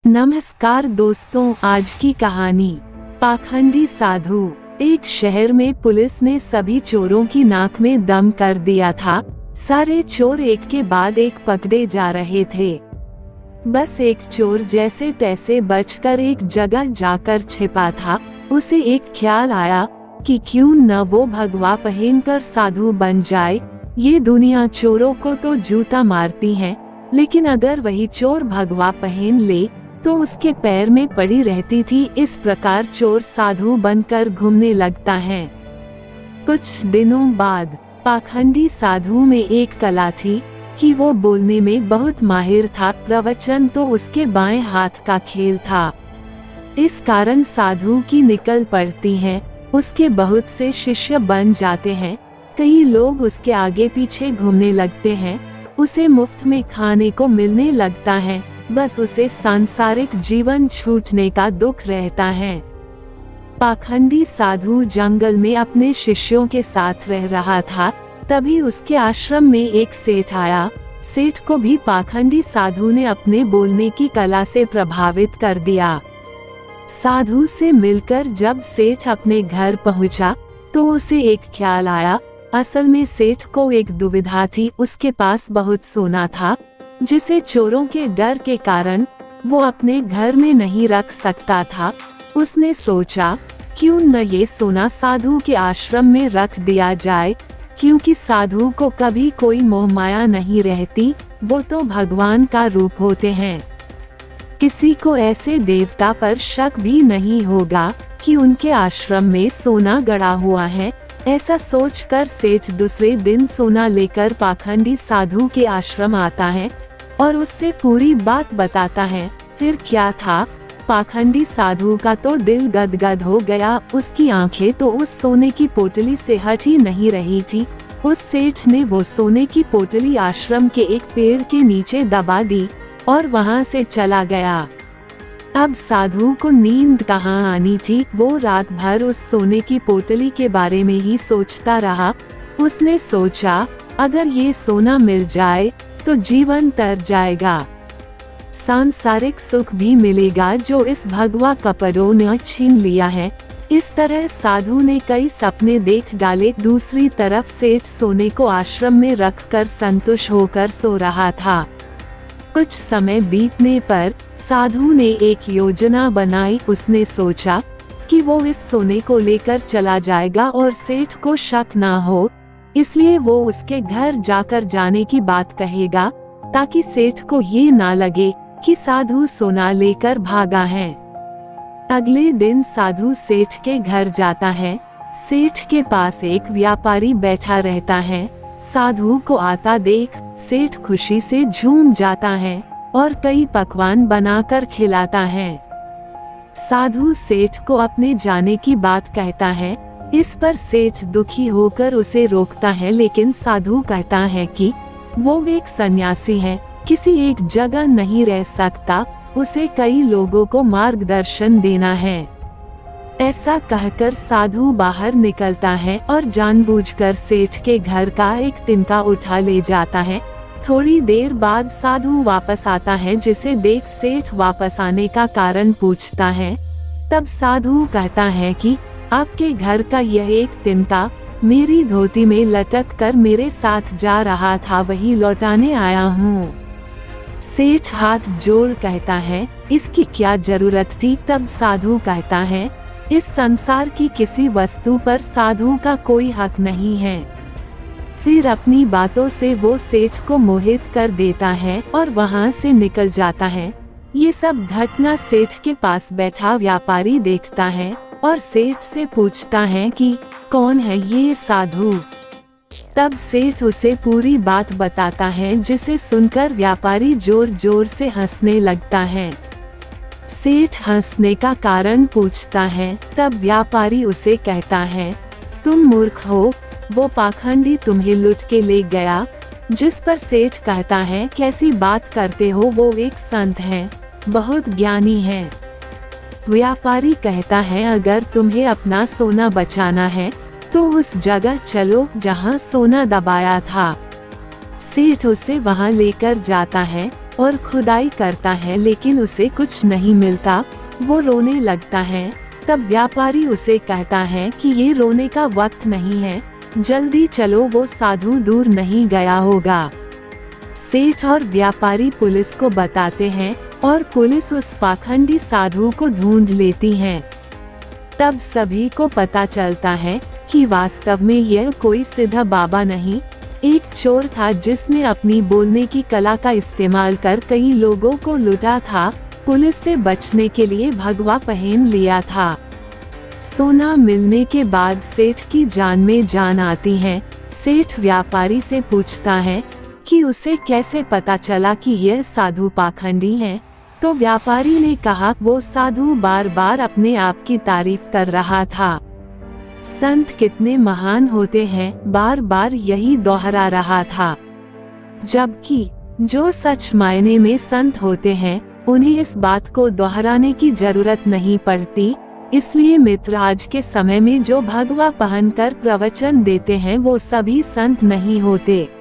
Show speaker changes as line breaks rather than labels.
नमस्कार दोस्तों, आज की कहानी पाखंडी साधु। एक शहर में पुलिस ने सभी चोरों की नाक में दम कर दिया था। सारे चोर एक के बाद एक पकड़े जा रहे थे। बस एक चोर जैसे तैसे बचकर एक जगह जाकर छिपा था। उसे एक ख्याल आया कि क्यों न वो भगवा पहनकर साधु बन जाए। ये दुनिया चोरों को तो जूता मारती है, लेकिन अगर वही चोर भगवा पहन ले तो उसके पैर में पड़ी रहती थी। इस प्रकार चोर साधु बनकर घूमने लगता है। कुछ दिनों बाद पाखंडी साधु में एक कला थी कि वो बोलने में बहुत माहिर था। प्रवचन तो उसके बाएं हाथ का खेल था। इस कारण साधु की निकल पड़ती हैं। उसके बहुत से शिष्य बन जाते हैं। कई लोग उसके आगे पीछे घूमने लगते हैं। उसे मुफ्त में खाने को मिलने लगता है। बस उसे सांसारिक जीवन छूटने का दुख रहता है। पाखंडी साधु जंगल में अपने शिष्यों के साथ रह रहा था। तभी उसके आश्रम में एक सेठ आया। सेठ को भी पाखंडी साधु ने अपने बोलने की कला से प्रभावित कर दिया। साधु से मिलकर जब सेठ अपने घर पहुंचा तो उसे एक ख्याल आया। असल में सेठ को एक दुविधा थी। उसके पास बहुत सोना था जिसे चोरों के डर के कारण वो अपने घर में नहीं रख सकता था। उसने सोचा क्यों न ये सोना साधु के आश्रम में रख दिया जाए, क्योंकि साधु को कभी कोई मोह माया नहीं रहती। वो तो भगवान का रूप होते हैं। किसी को ऐसे देवता पर शक भी नहीं होगा कि उनके आश्रम में सोना गड़ा हुआ है। ऐसा सोचकर सेठ दूसरे दिन सोना लेकर पाखंडी साधु के आश्रम आता है और उससे पूरी बात बताता है। फिर क्या था, पाखंडी साधु का तो दिल गदगद हो गया। उसकी आंखें तो उस सोने की पोटली से हट ही नहीं रही थी। उस सेठ ने वो सोने की पोटली आश्रम के एक पेड़ के नीचे दबा दी और वहां से चला गया। अब साधु को नींद कहाँ आनी थी। वो रात भर उस सोने की पोटली के बारे में ही सोचता रहा। उसने सोचा अगर ये सोना मिल जाए तो जीवन तर जाएगा, सांसारिक सुख भी मिलेगा जो इस भगवा कपड़ों ने छीन लिया है। इस तरह साधु ने कई सपने देख डाले। दूसरी तरफ सेठ सोने को आश्रम में रखकर संतुष्ट होकर सो रहा था। कुछ समय बीतने पर साधु ने एक योजना बनाई। उसने सोचा कि वो इस सोने को लेकर चला जाएगा और सेठ को शक ना हो, इसलिए वो उसके घर जाकर जाने की बात कहेगा ताकि सेठ को ये ना लगे कि साधु सोना लेकर भागा है। अगले दिन साधु सेठ के घर जाता है। सेठ के पास एक व्यापारी बैठा रहता है। साधु को आता देख सेठ खुशी से झूम जाता है और कई पकवान बनाकर खिलाता है। साधु सेठ को अपने जाने की बात कहता है। इस पर सेठ दुखी होकर उसे रोकता है, लेकिन साधु कहता है कि वो एक सन्यासी है, किसी एक जगह नहीं रह सकता। उसे कई लोगों को मार्गदर्शन देना है। ऐसा कहकर साधु बाहर निकलता है और जानबूझकर सेठ के घर का एक तिनका उठा ले जाता है। थोड़ी देर बाद साधु वापस आता है, जिसे देख सेठ वापस आने का कारण पूछता है। तब साधु कहता है कि आपके घर का यह एक तिनका मेरी धोती में लटक कर मेरे साथ जा रहा था, वही लौटाने आया हूँ। सेठ हाथ जोड़ कहता है इसकी क्या जरूरत थी। तब साधु कहता है इस संसार की किसी वस्तु पर साधु का कोई हक नहीं है। फिर अपनी बातों से वो सेठ को मोहित कर देता है और वहाँ से निकल जाता है। ये सब घटना सेठ के पास बैठा व्यापारी देखता है और सेठ से पूछता है कि कौन है ये साधु। तब सेठ उसे पूरी बात बताता है, जिसे सुनकर व्यापारी जोर जोर से हंसने लगता है। सेठ हंसने का कारण पूछता है। तब व्यापारी उसे कहता है तुम मूर्ख हो, वो पाखंडी तुम्हें लुट के ले गया। जिस पर सेठ कहता है कैसी बात करते हो, वो एक संत है, बहुत ज्ञानी है। व्यापारी कहता है अगर तुम्हें अपना सोना बचाना है तो उस जगह चलो जहां सोना दबाया था। सेठ उसे वहां लेकर जाता है। और खुदाई करता है लेकिन उसे कुछ नहीं मिलता। वो रोने लगता है। तब व्यापारी उसे कहता है कि ये रोने का वक्त नहीं है, जल्दी चलो, वो साधु दूर नहीं गया होगा। सेठ और व्यापारी पुलिस को बताते हैं और पुलिस उस पाखंडी साधु को ढूंढ लेती है। तब सभी को पता चलता है कि वास्तव में यह कोई सीधा बाबा नहीं, एक चोर था जिसने अपनी बोलने की कला का इस्तेमाल कर कई लोगों को लूटा था। पुलिस से बचने के लिए भगवा पहन लिया था। सोना मिलने के बाद सेठ की जान में जान आती है। सेठ व्यापारी से पूछता है कि उसे कैसे पता चला कि यह साधु पाखंडी है। तो व्यापारी ने कहा वो साधु बार बार अपने आप की तारीफ कर रहा था। संत कितने महान होते हैं, बार बार यही दोहरा रहा था। जबकि जो सच मायने में संत होते हैं उन्हें इस बात को दोहराने की जरूरत नहीं पड़ती। इसलिए मित्र, आज के समय में जो भगवा पहनकर प्रवचन देते हैं वो सभी संत नहीं होते।